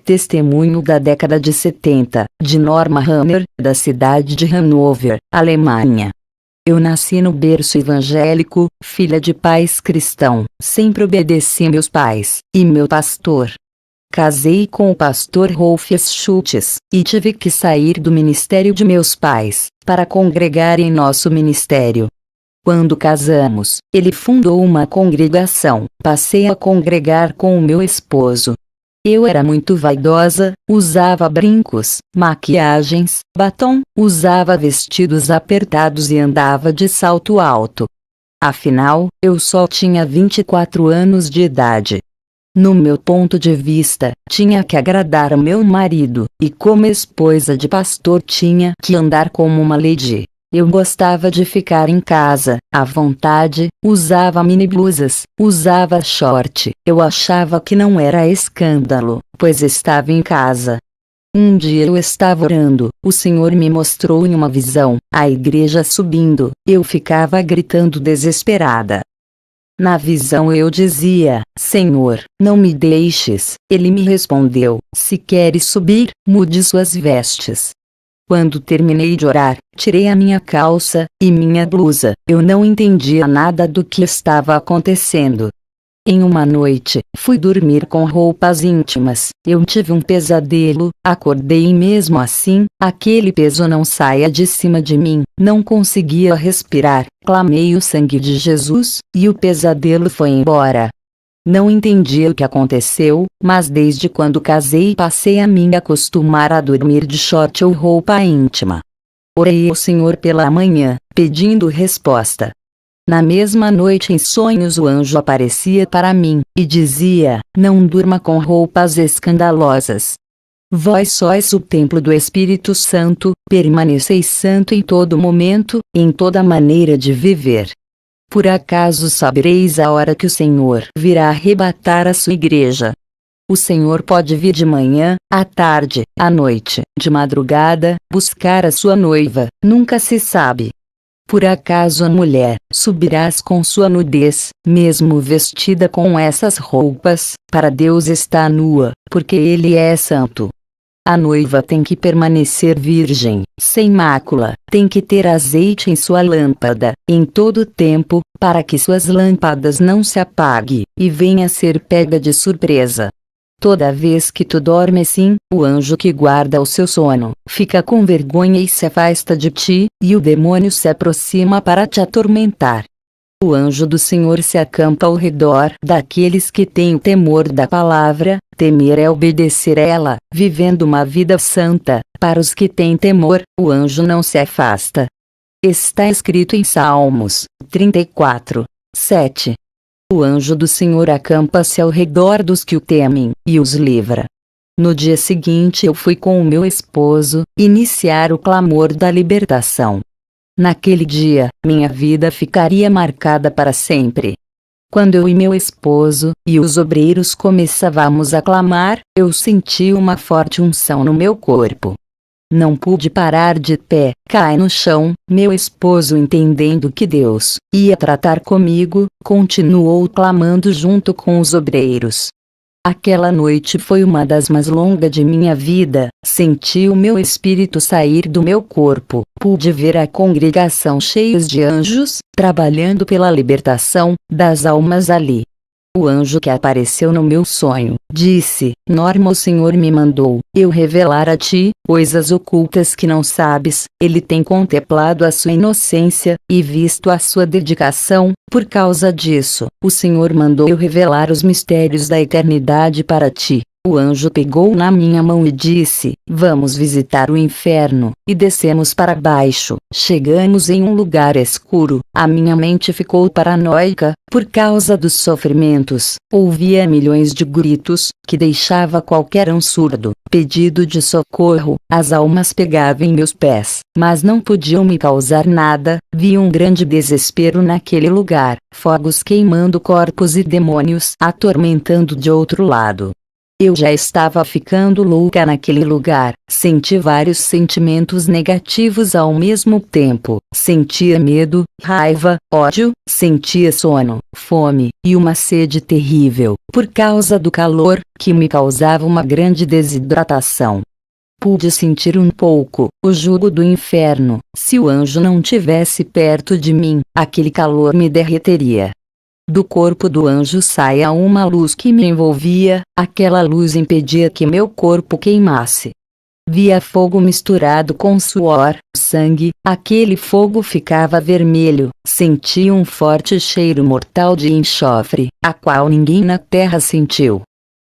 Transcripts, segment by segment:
Testemunho da década de 70, de Norma Hammer, da cidade de Hannover, Alemanha. Eu nasci no berço evangélico, filha de pais cristãos, sempre obedeci meus pais, e meu pastor. Casei com o pastor Rolf Schultz, e tive que sair do ministério de meus pais, para congregar em nosso ministério. Quando casamos, ele fundou uma congregação, passei a congregar com o meu esposo. Eu era muito vaidosa, usava brincos, maquiagens, batom, usava vestidos apertados e andava de salto alto. Afinal, eu só tinha 24 anos de idade. No meu ponto de vista, tinha que agradar ao meu marido, e como esposa de pastor tinha que andar como uma lady. Eu gostava de ficar em casa, à vontade, usava mini blusas, usava short. Eu achava que não era escândalo, pois estava em casa. Um dia eu estava orando, o Senhor me mostrou em uma visão, a igreja subindo, eu ficava gritando desesperada. Na visão eu dizia, Senhor, não me deixes. Ele me respondeu, se queres subir, mude suas vestes. Quando terminei de orar, tirei a minha calça e minha blusa. Eu não entendia nada do que estava acontecendo. Em uma noite, fui dormir com roupas íntimas. Eu tive um pesadelo, acordei e mesmo assim, aquele peso não saía de cima de mim. Não conseguia respirar. Clamei o sangue de Jesus, e o pesadelo foi embora. Não entendi o que aconteceu, mas desde quando casei passei a me acostumar a dormir de short ou roupa íntima. Orei ao Senhor pela manhã, pedindo resposta. Na mesma noite em sonhos o anjo aparecia para mim, e dizia, não durma com roupas escandalosas. Vós sois o templo do Espírito Santo, permaneceis santo em todo momento, em toda maneira de viver. Por acaso sabereis a hora que o Senhor virá arrebatar a sua igreja? O Senhor pode vir de manhã, à tarde, à noite, de madrugada, buscar a sua noiva, nunca se sabe. Por acaso a mulher, subirás com sua nudez, mesmo vestida com essas roupas, para Deus está nua, porque Ele é santo. A noiva tem que permanecer virgem, sem mácula, tem que ter azeite em sua lâmpada, em todo tempo, para que suas lâmpadas não se apaguem, e venha a ser pega de surpresa. Toda vez que tu dormes sim, o anjo que guarda o seu sono, fica com vergonha e se afasta de ti, e o demônio se aproxima para te atormentar. O anjo do Senhor se acampa ao redor daqueles que têm o temor da palavra. Temer é obedecer a ela, vivendo uma vida santa. Para os que têm temor, o anjo não se afasta. Está escrito em Salmos 34, 7. O anjo do Senhor acampa-se ao redor dos que o temem, e os livra. No dia seguinte eu fui com o meu esposo, iniciar o clamor da libertação. Naquele dia, minha vida ficaria marcada para sempre. Quando eu e meu esposo, e os obreiros começávamos a clamar, eu senti uma forte unção no meu corpo. Não pude parar de pé, caí no chão. Meu esposo, entendendo que Deus ia tratar comigo, continuou clamando junto com os obreiros. Aquela noite foi uma das mais longas de minha vida. Senti o meu espírito sair do meu corpo. Pude ver a congregação cheia de anjos, trabalhando pela libertação das almas ali. O anjo que apareceu no meu sonho, disse, Norma, o Senhor me mandou eu revelar a ti coisas ocultas que não sabes. Ele tem contemplado a sua inocência, e visto a sua dedicação. Por causa disso, o Senhor mandou eu revelar os mistérios da eternidade para ti. O anjo pegou na minha mão e disse, vamos visitar o inferno, e descemos para baixo. Chegamos em um lugar escuro, a minha mente ficou paranoica, por causa dos sofrimentos. Ouvia milhões de gritos, que deixava qualquer um surdo. Pedido de socorro, as almas pegavam em meus pés, mas não podiam me causar nada. Vi um grande desespero naquele lugar, fogos queimando corpos e demônios atormentando de outro lado. Eu já estava ficando louca naquele lugar. Senti vários sentimentos negativos ao mesmo tempo. Sentia medo, raiva, ódio, sentia sono, fome, e uma sede terrível, por causa do calor, que me causava uma grande desidratação. Pude sentir um pouco o jugo do inferno. Se o anjo não tivesse perto de mim, aquele calor me derreteria. Do corpo do anjo saía uma luz que me envolvia, aquela luz impedia que meu corpo queimasse. Via fogo misturado com suor, sangue, aquele fogo ficava vermelho, sentia um forte cheiro mortal de enxofre, a qual ninguém na terra sentiu.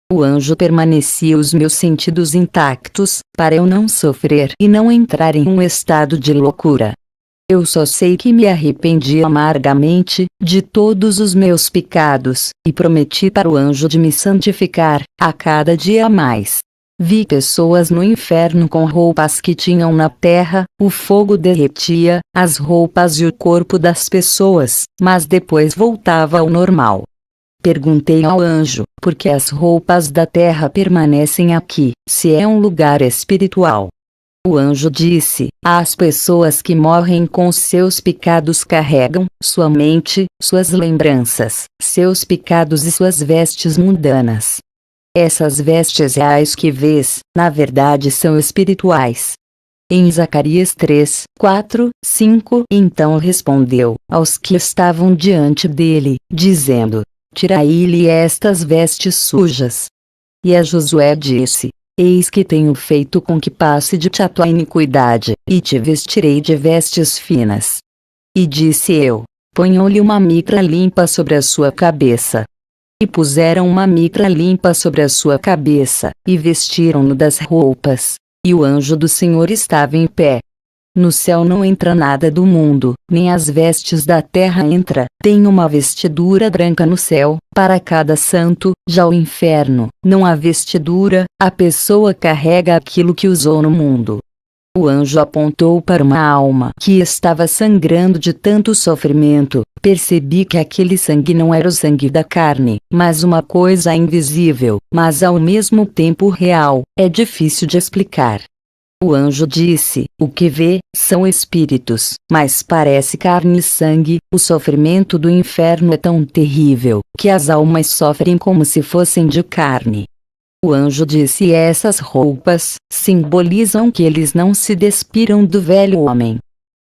O anjo permanecia os meus sentidos intactos, para eu não sofrer e não entrar em um estado de loucura. Eu só sei que me arrependi amargamente de todos os meus pecados, e prometi para o anjo de me santificar, a cada dia mais. Vi pessoas no inferno com roupas que tinham na terra, o fogo derretia as roupas e o corpo das pessoas, mas depois voltava ao normal. Perguntei ao anjo, por que as roupas da terra permanecem aqui, se é um lugar espiritual? O anjo disse: as pessoas que morrem com seus pecados carregam sua mente, suas lembranças, seus pecados e suas vestes mundanas. Essas vestes reais que vês, na verdade são espirituais. Em Zacarias 3, 4, 5, então respondeu aos que estavam diante dele, dizendo: tirai-lhe estas vestes sujas. E a Josué disse: eis que tenho feito com que passe de ti a tua iniquidade, e te vestirei de vestes finas. E disse eu: ponham-lhe uma mitra limpa sobre a sua cabeça. E puseram uma mitra limpa sobre a sua cabeça, e vestiram-no das roupas. E o anjo do Senhor estava em pé. No céu não entra nada do mundo, nem as vestes da terra entra, tem uma vestidura branca no céu, para cada santo. Já o inferno, não há vestidura, a pessoa carrega aquilo que usou no mundo. O anjo apontou para uma alma que estava sangrando de tanto sofrimento. Percebi que aquele sangue não era o sangue da carne, mas uma coisa invisível, mas ao mesmo tempo real, é difícil de explicar. O anjo disse: o que vê, são espíritos, mas parece carne e sangue. O sofrimento do inferno é tão terrível, que as almas sofrem como se fossem de carne. O anjo disse: essas roupas simbolizam que eles não se despiram do velho homem.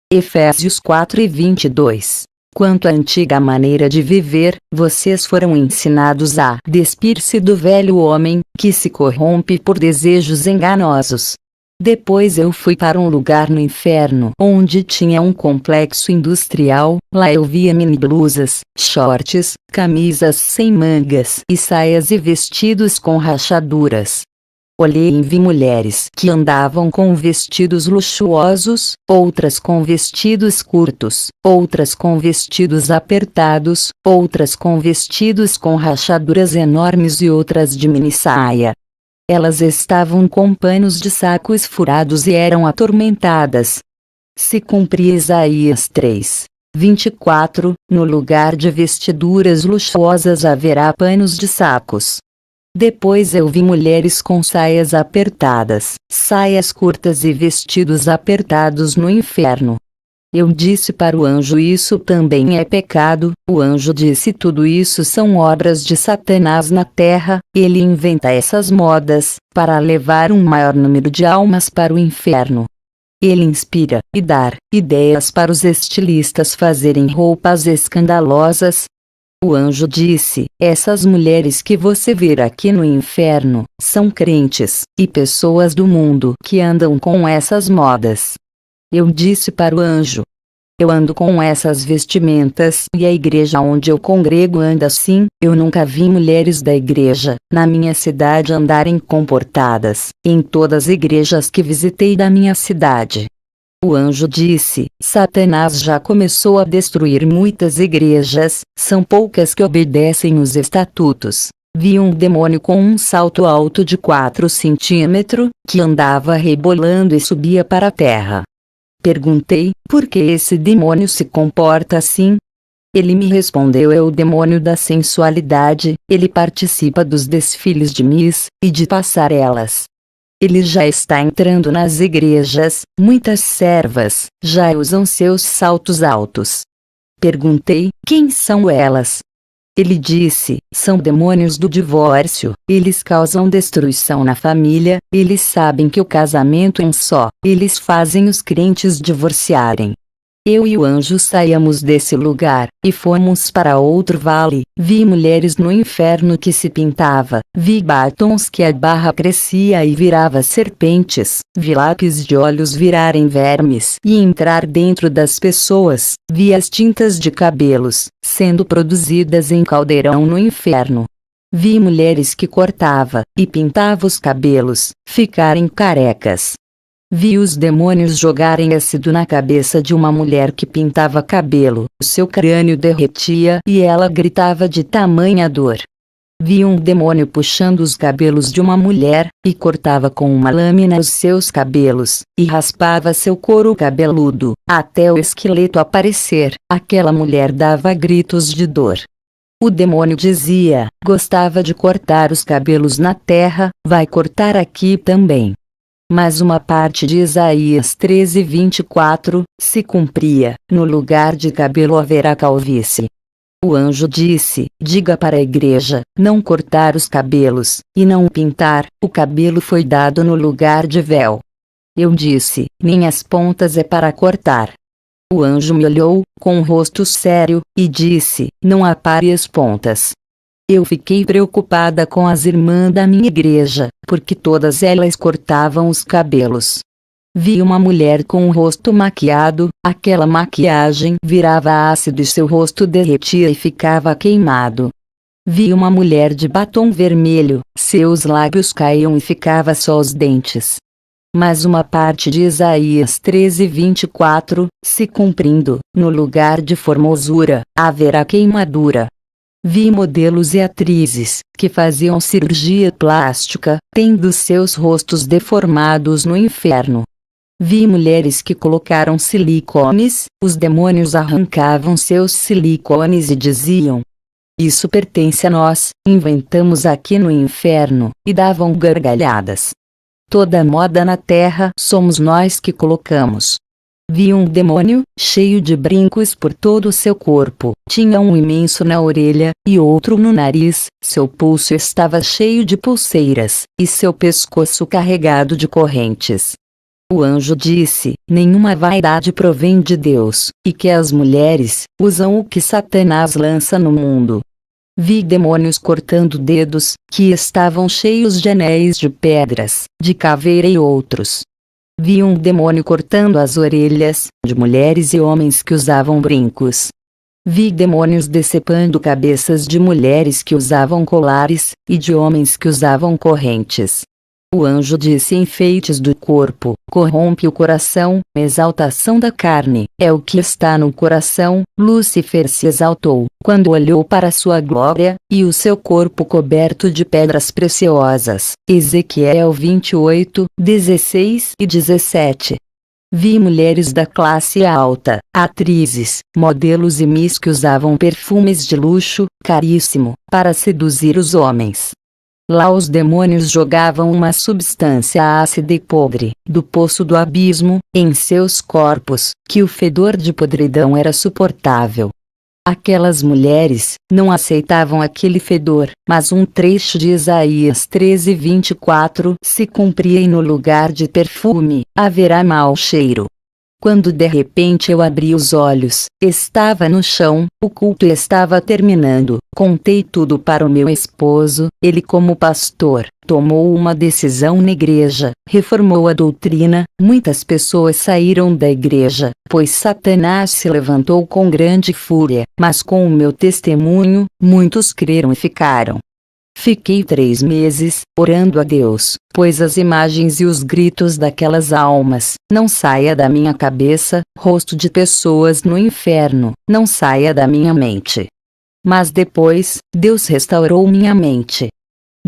Efésios 4:22. Quanto à antiga maneira de viver, vocês foram ensinados a despir-se do velho homem, que se corrompe por desejos enganosos. Depois eu fui para um lugar no inferno onde tinha um complexo industrial. Lá eu via mini blusas, shorts, camisas sem mangas e saias e vestidos com rachaduras. Olhei e vi mulheres que andavam com vestidos luxuosos, outras com vestidos curtos, outras com vestidos apertados, outras com vestidos com rachaduras enormes e outras de mini saia. Elas estavam com panos de sacos furados e eram atormentadas. Se cumpria Isaías 3, 24, no lugar de vestiduras luxuosas haverá panos de sacos. Depois eu vi mulheres com saias apertadas, saias curtas e vestidos apertados no inferno. Eu disse para o anjo: isso também é pecado. O anjo disse: tudo isso são obras de Satanás na terra, ele inventa essas modas, para levar um maior número de almas para o inferno. Ele inspira, e dá ideias para os estilistas fazerem roupas escandalosas. O anjo disse: essas mulheres que você vê aqui no inferno, são crentes, e pessoas do mundo que andam com essas modas. Eu disse para o anjo: eu ando com essas vestimentas e a igreja onde eu congrego anda assim. Eu nunca vi mulheres da igreja, na minha cidade andarem comportadas, em todas as igrejas que visitei da minha cidade. O anjo disse: Satanás já começou a destruir muitas igrejas, são poucas que obedecem os estatutos. Vi um demônio com um salto alto de 4 centímetros, que andava rebolando e subia para a terra. Perguntei: por que esse demônio se comporta assim? Ele me respondeu: é o demônio da sensualidade, ele participa dos desfiles de Miss e de passarelas. Ele já está entrando nas igrejas, muitas servas já usam seus saltos altos. Perguntei: quem são elas? Ele disse: são demônios do divórcio, eles causam destruição na família, eles sabem que o casamento é um só, eles fazem os crentes divorciarem. Eu e o anjo saímos desse lugar, e fomos para outro vale. Vi mulheres no inferno que se pintava, vi batons que a barra crescia e virava serpentes, vi lápis de olhos virarem vermes e entrar dentro das pessoas, vi as tintas de cabelos, sendo produzidas em caldeirão no inferno. Vi mulheres que cortava e pintava os cabelos, ficarem carecas. Vi os demônios jogarem ácido na cabeça de uma mulher que pintava cabelo, seu crânio derretia e ela gritava de tamanha dor. Vi um demônio puxando os cabelos de uma mulher, e cortava com uma lâmina os seus cabelos, e raspava seu couro cabeludo, até o esqueleto aparecer. Aquela mulher dava gritos de dor. O demônio dizia: gostava de cortar os cabelos na terra, vai cortar aqui também. Mas uma parte de Isaías 13:24 se cumpria: no lugar de cabelo haverá calvície. O anjo disse: diga para a igreja, não cortar os cabelos, e não pintar, o cabelo foi dado no lugar de véu. Eu disse: nem as pontas é para cortar. O anjo me olhou, com um rosto sério, e disse: não apare as pontas. Eu fiquei preocupada com as irmãs da minha igreja, porque todas elas cortavam os cabelos. Vi uma mulher com o rosto maquiado, aquela maquiagem virava ácido e seu rosto derretia e ficava queimado. Vi uma mulher de batom vermelho, seus lábios caíam e ficava só os dentes. Mas uma parte de Isaías 13:24 se cumprindo: no lugar de formosura haverá queimadura. Vi modelos e atrizes, que faziam cirurgia plástica, tendo seus rostos deformados no inferno. Vi mulheres que colocaram silicones, os demônios arrancavam seus silicones e diziam: isso pertence a nós, inventamos aqui no inferno, e davam gargalhadas. Toda moda na terra somos nós que colocamos. Vi um demônio, cheio de brincos por todo o seu corpo, tinha um imenso na orelha, e outro no nariz, seu pulso estava cheio de pulseiras, e seu pescoço carregado de correntes. O anjo disse: nenhuma vaidade provém de Deus, e que as mulheres usam o que Satanás lança no mundo. Vi demônios cortando dedos, que estavam cheios de anéis de pedras, de caveira e outros. Vi um demônio cortando as orelhas, de mulheres e homens que usavam brincos. Vi demônios decepando cabeças de mulheres que usavam colares, e de homens que usavam correntes. O anjo disse: enfeites do corpo, corrompe o coração, exaltação da carne, é o que está no coração. Lúcifer se exaltou, quando olhou para sua glória, e o seu corpo coberto de pedras preciosas. Ezequiel 28:16 e 17. Vi mulheres da classe alta, atrizes, modelos e miss que usavam perfumes de luxo, caríssimo, para seduzir os homens. Lá os demônios jogavam uma substância ácida e podre, do poço do abismo, em seus corpos, que o fedor de podridão era suportável. Aquelas mulheres não aceitavam aquele fedor, mas um trecho de Isaías 13:24 se cumpria: e no lugar de perfume, haverá mau cheiro. Quando de repente eu abri os olhos, estava no chão, o culto estava terminando. Contei tudo para o meu esposo, ele, como pastor, tomou uma decisão na igreja, reformou a doutrina. Muitas pessoas saíram da igreja, pois Satanás se levantou com grande fúria, mas com o meu testemunho, muitos creram e ficaram. Fiquei 3 meses, orando a Deus, pois as imagens e os gritos daquelas almas, não saia da minha cabeça, rosto de pessoas no inferno, não saia da minha mente. Mas depois, Deus restaurou minha mente.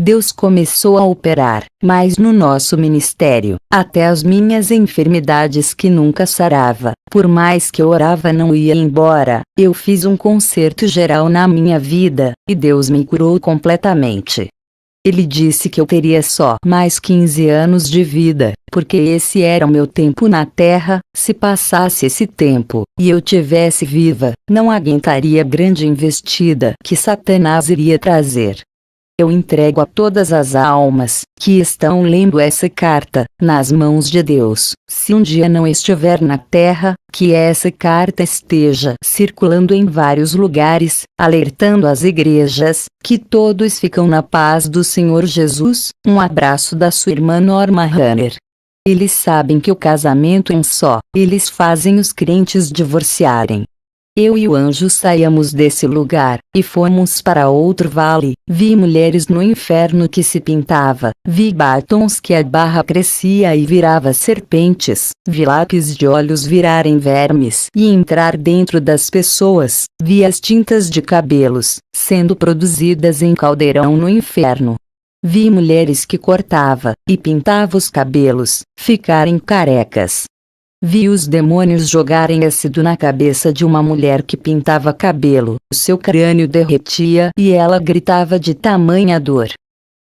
Deus começou a operar, mas no nosso ministério, até as minhas enfermidades que nunca sarava, por mais que eu orava não ia embora, eu fiz um concerto geral na minha vida, e Deus me curou completamente. Ele disse que eu teria só mais 15 anos de vida, porque esse era o meu tempo na terra. Se passasse esse tempo, e eu tivesse viva, não aguentaria a grande investida que Satanás iria trazer. Eu entrego a todas as almas que estão lendo essa carta nas mãos de Deus. Se um dia não estiver na terra, que essa carta esteja circulando em vários lugares, alertando as igrejas, que todos ficam na paz do Senhor Jesus. Um abraço da sua irmã Norma Runner. Eles sabem que o casamento é um só, eles fazem os crentes divorciarem. Eu e o anjo saímos desse lugar, e fomos para outro vale. Vi mulheres no inferno que se pintava, vi batons que a barra crescia e virava serpentes, vi lápis de olhos virarem vermes e entrar dentro das pessoas, vi as tintas de cabelos, sendo produzidas em caldeirão no inferno. Vi mulheres que cortava e pintava os cabelos, ficarem carecas. Vi os demônios jogarem ácido na cabeça de uma mulher que pintava cabelo, seu crânio derretia e ela gritava de tamanha dor.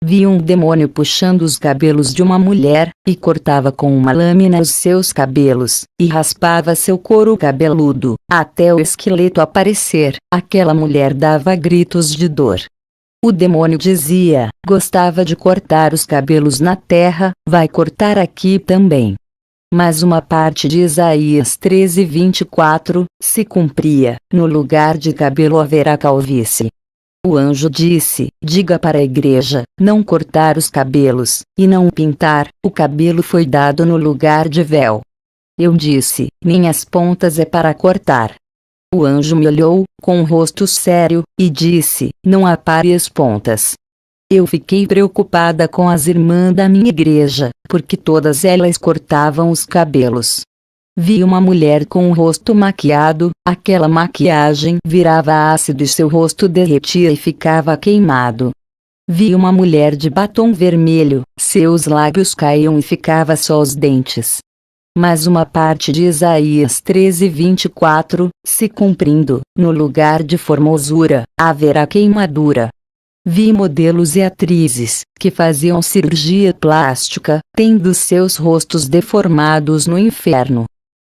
Vi um demônio puxando os cabelos de uma mulher, e cortava com uma lâmina os seus cabelos, e raspava seu couro cabeludo, até o esqueleto aparecer. Aquela mulher dava gritos de dor. O demônio dizia: gostava de cortar os cabelos na terra, vai cortar aqui também. Mas uma parte de Isaías 13:24 se cumpria: no lugar de cabelo haverá calvície. O anjo disse: diga para a igreja, não cortar os cabelos, e não pintar, o cabelo foi dado no lugar de véu. Eu disse: nem as pontas é para cortar. O anjo me olhou, com o rosto sério, e disse: não apare as pontas. Eu fiquei preocupada com as irmãs da minha igreja, porque todas elas cortavam os cabelos. Vi uma mulher com o rosto maquiado, aquela maquiagem virava ácido e seu rosto derretia e ficava queimado. Vi uma mulher de batom vermelho, seus lábios caíam e ficava só os dentes. Mas uma parte de Isaías 13:24 se cumprindo: no lugar de formosura, haverá queimadura. Vi modelos e atrizes, que faziam cirurgia plástica, tendo seus rostos deformados no inferno.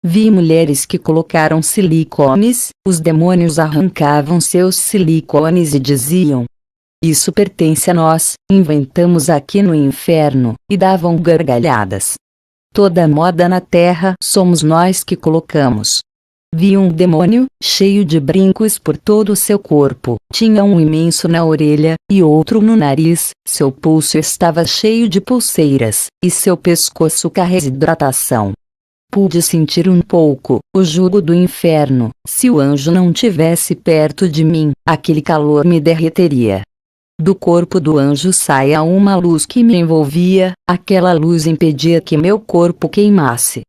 Vi mulheres que colocaram silicones, os demônios arrancavam seus silicones e diziam: isso pertence a nós, inventamos aqui no inferno, e davam gargalhadas. Toda moda na terra somos nós que colocamos. Vi um demônio, cheio de brincos por todo o seu corpo, tinha um imenso na orelha, e outro no nariz, seu pulso estava cheio de pulseiras, e seu pescoço carregava hidratação. Pude sentir um pouco o jugo do inferno. Se o anjo não tivesse perto de mim, aquele calor me derreteria. Do corpo do anjo saía uma luz que me envolvia, aquela luz impedia que meu corpo queimasse.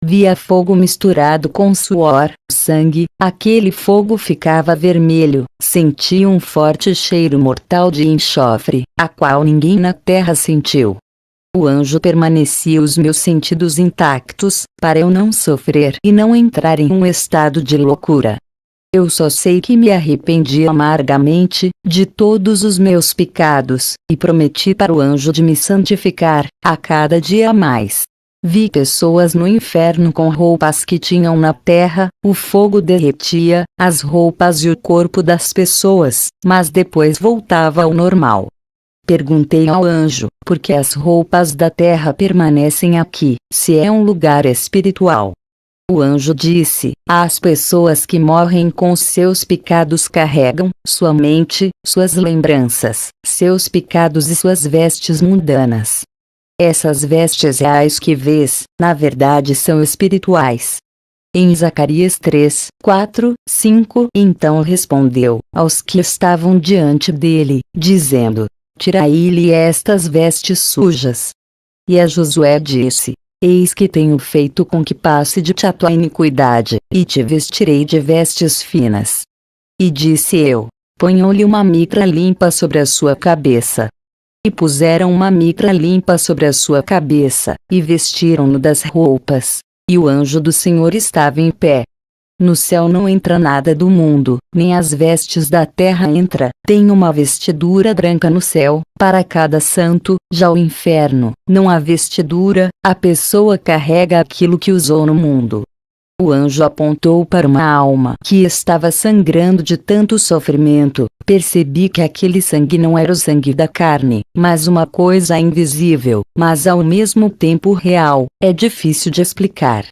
Via fogo misturado com suor, sangue, aquele fogo ficava vermelho, sentia um forte cheiro mortal de enxofre, a qual ninguém na terra sentiu. O anjo permanecia os meus sentidos intactos, para eu não sofrer e não entrar em um estado de loucura. Eu só sei que me arrependi amargamente de todos os meus pecados, e prometi para o anjo de me santificar, a cada dia mais. Vi pessoas no inferno com roupas que tinham na terra, o fogo derretia as roupas e o corpo das pessoas, mas depois voltava ao normal. Perguntei ao anjo, por que as roupas da terra permanecem aqui, se é um lugar espiritual? O anjo disse: as pessoas que morrem com seus pecados carregam sua mente, suas lembranças, seus pecados e suas vestes mundanas. Essas vestes reais que vês, na verdade são espirituais. Em Zacarias 3, 4, 5, então respondeu aos que estavam diante dele, dizendo: tirai-lhe estas vestes sujas. E a Josué disse: eis que tenho feito com que passe de ti a tua iniquidade, e te vestirei de vestes finas. E disse eu: ponham-lhe uma mitra limpa sobre a sua cabeça. e puseram uma mitra limpa sobre a sua cabeça, e vestiram-no das roupas. E o anjo do Senhor estava em pé. No céu não entra nada do mundo, nem as vestes da terra entra, tem uma vestidura branca no céu, para cada santo. Já o inferno, não há vestidura, a pessoa carrega aquilo que usou no mundo. O anjo apontou para uma alma que estava sangrando de tanto sofrimento. Percebi que aquele sangue não era o sangue da carne, mas uma coisa invisível, mas ao mesmo tempo real. É difícil de explicar.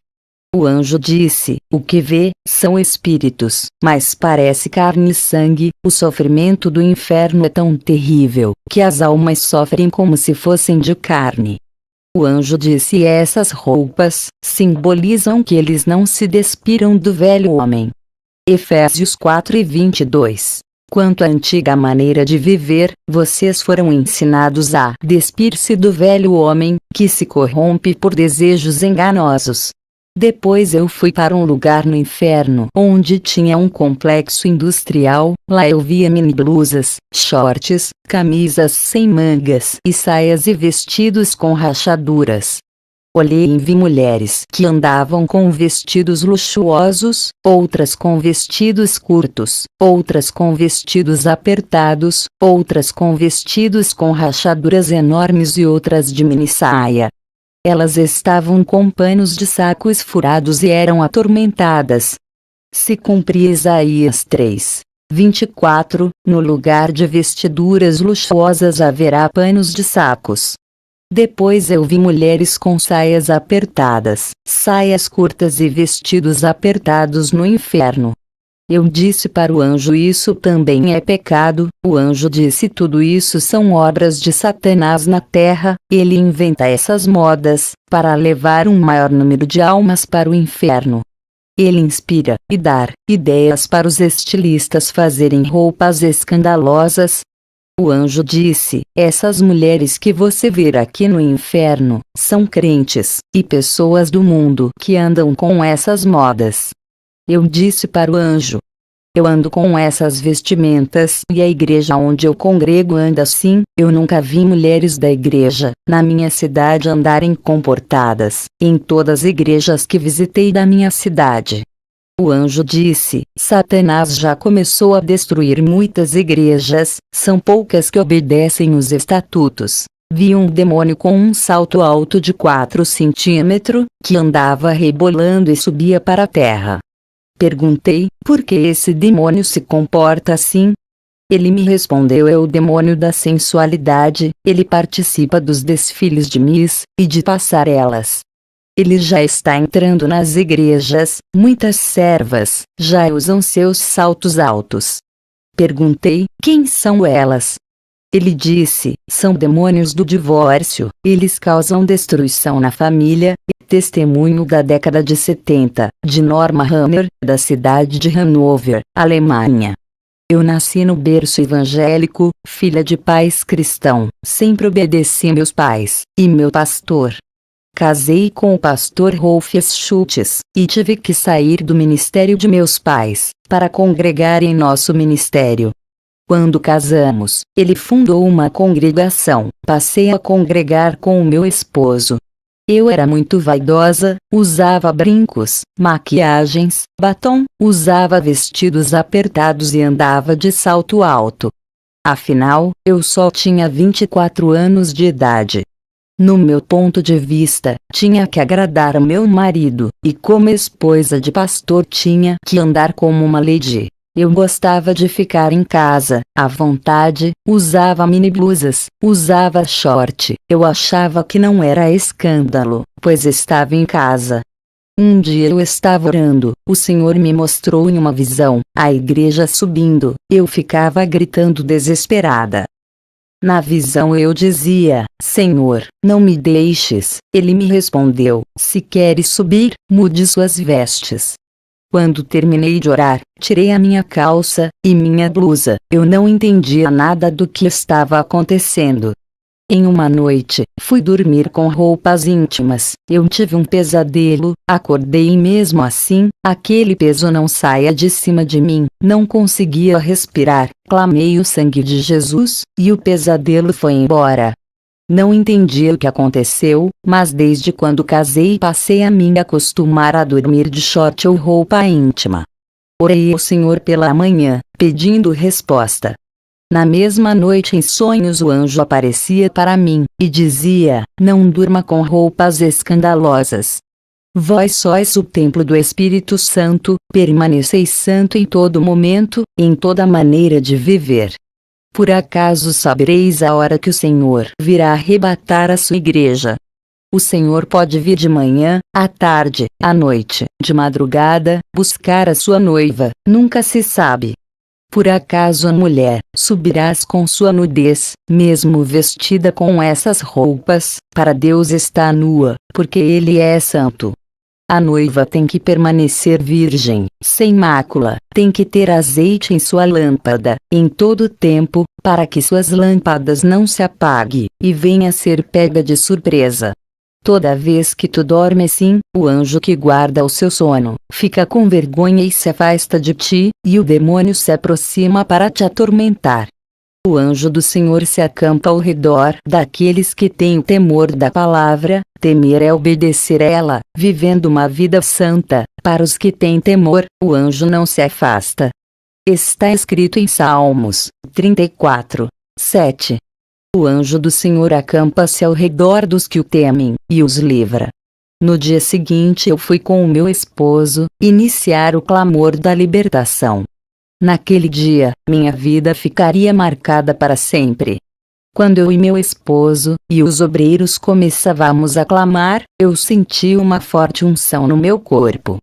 O anjo disse: o que vê, são espíritos, mas parece carne e sangue. O sofrimento do inferno é tão terrível, que as almas sofrem como se fossem de carne. O anjo disse: essas roupas simbolizam que eles não se despiram do velho homem. Efésios 4:22. Quanto à antiga maneira de viver, vocês foram ensinados a despir-se do velho homem, que se corrompe por desejos enganosos. Depois eu fui para um lugar no inferno onde tinha um complexo industrial. Lá eu via mini blusas, shorts, camisas sem mangas e saias e vestidos com rachaduras. Olhei e vi mulheres que andavam com vestidos luxuosos, outras com vestidos curtos, outras com vestidos apertados, outras com vestidos com rachaduras enormes e outras de mini saia. Elas estavam com panos de sacos furados e eram atormentadas. Se cumpria Isaías 3:24, no lugar de vestiduras luxuosas haverá panos de sacos. Depois eu vi mulheres com saias apertadas, saias curtas e vestidos apertados no inferno. Eu disse para o anjo: isso também é pecado. O anjo disse: tudo isso são obras de Satanás na terra. Ele inventa essas modas para levar um maior número de almas para o inferno. Ele inspira e dá ideias para os estilistas fazerem roupas escandalosas. O anjo disse: essas mulheres que você vê aqui no inferno são crentes e pessoas do mundo que andam com essas modas. Eu disse para o anjo: eu ando com essas vestimentas e a igreja onde eu congrego anda assim. Eu nunca vi mulheres da igreja na minha cidade andarem comportadas, em todas as igrejas que visitei da minha cidade. O anjo disse: Satanás já começou a destruir muitas igrejas, são poucas que obedecem os estatutos. Vi um demônio com um salto alto de 4 centímetros, que andava rebolando e subia para a terra. Perguntei: por que esse demônio se comporta assim? Ele me respondeu: é o demônio da sensualidade, ele participa dos desfiles de Miss e de passarelas. Ele já está entrando nas igrejas, muitas servas já usam seus saltos altos. Perguntei: quem são elas? Ele disse: são demônios do divórcio, eles causam destruição na família. Testemunho da década de 70, de Norma Hammer, da cidade de Hannover, Alemanha. Eu nasci no berço evangélico, filha de pais cristãos, sempre obedeci meus pais e meu pastor. Casei com o pastor Rolf Schultz, e tive que sair do ministério de meus pais, para congregar em nosso ministério. Quando casamos, ele fundou uma congregação, passei a congregar com o meu esposo. Eu era muito vaidosa, usava brincos, maquiagens, batom, usava vestidos apertados e andava de salto alto. Afinal, eu só tinha 24 anos de idade. No meu ponto de vista, tinha que agradar meu marido, e como esposa de pastor tinha que andar como uma lady. Eu gostava de ficar em casa, à vontade, usava mini blusas, usava short. Eu achava que não era escândalo, pois estava em casa. Um dia eu estava orando, o Senhor me mostrou em uma visão, a igreja subindo. Eu ficava gritando desesperada. Na visão eu dizia: Senhor, não me deixes. Ele me respondeu: se queres subir, mude suas vestes. Quando terminei de orar, tirei a minha calça e minha blusa. Eu não entendia nada do que estava acontecendo. Em uma noite, fui dormir com roupas íntimas. Eu tive um pesadelo, acordei e mesmo assim, aquele peso não saía de cima de mim. Não conseguia respirar. Clamei o sangue de Jesus, e o pesadelo foi embora. Não entendi o que aconteceu, mas desde quando casei passei a me acostumar a dormir de short ou roupa íntima. Orei ao Senhor pela manhã, pedindo resposta. Na mesma noite em sonhos o anjo aparecia para mim, e dizia: não durma com roupas escandalosas. Vós sois o templo do Espírito Santo, permaneceis santo em todo momento, em toda maneira de viver. Por acaso sabereis a hora que o Senhor virá arrebatar a sua igreja? O Senhor pode vir de manhã, à tarde, à noite, de madrugada, buscar a sua noiva, nunca se sabe. Por acaso a mulher subirás com sua nudez, mesmo vestida com essas roupas? Para Deus está nua, porque Ele é santo. A noiva tem que permanecer virgem, sem mácula, tem que ter azeite em sua lâmpada, em todo tempo, para que suas lâmpadas não se apaguem, e venha a ser pega de surpresa. Toda vez que tu dormes sim, o anjo que guarda o seu sono, fica com vergonha e se afasta de ti, e o demônio se aproxima para te atormentar. O anjo do Senhor se acampa ao redor daqueles que têm o temor da palavra. Temer é obedecer a ela, vivendo uma vida santa. Para os que têm temor, o anjo não se afasta. Está escrito em Salmos 34, 7. O anjo do Senhor acampa-se ao redor dos que o temem, e os livra. No dia seguinte eu fui com o meu esposo iniciar o clamor da libertação. Naquele dia, minha vida ficaria marcada para sempre. Quando eu e meu esposo, e os obreiros começávamos a clamar, eu senti uma forte unção no meu corpo.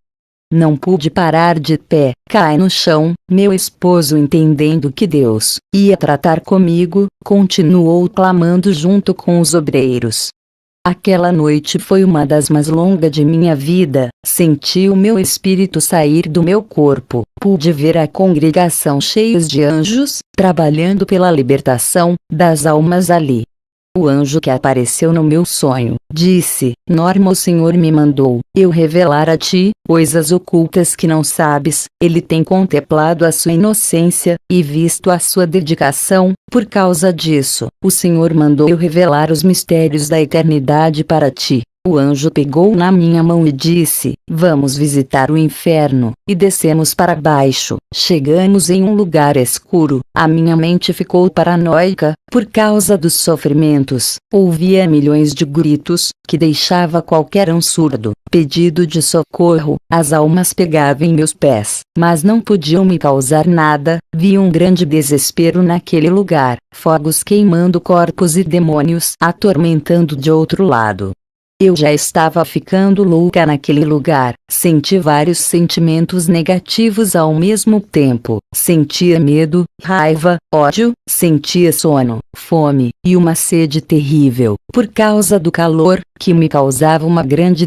Não pude parar de pé, caí no chão. Meu esposo, entendendo que Deus ia tratar comigo, continuou clamando junto com os obreiros. Aquela noite foi uma das mais longas de minha vida. Senti o meu espírito sair do meu corpo. Pude ver a congregação cheia de anjos, trabalhando pela libertação das almas ali. O anjo que apareceu no meu sonho disse: Norma, o Senhor me mandou eu revelar a ti coisas ocultas que não sabes. Ele tem contemplado a sua inocência e visto a sua dedicação. Por causa disso, o Senhor mandou eu revelar os mistérios da eternidade para ti. O anjo pegou na minha mão e disse: vamos visitar o inferno. E descemos para baixo. Chegamos em um lugar escuro. A minha mente ficou paranoica, por causa dos sofrimentos. Ouvia milhões de gritos, que deixava qualquer um surdo. Pedido de socorro. As almas pegavam em meus pés, mas não podiam me causar nada. Vi um grande desespero naquele lugar. Fogos queimando corpos e demônios atormentando de outro lado. Eu já estava ficando louca naquele lugar. Senti vários sentimentos negativos ao mesmo tempo. Sentia medo, raiva, ódio, sentia sono, fome, e uma sede terrível, por causa do calor, que me causava uma grande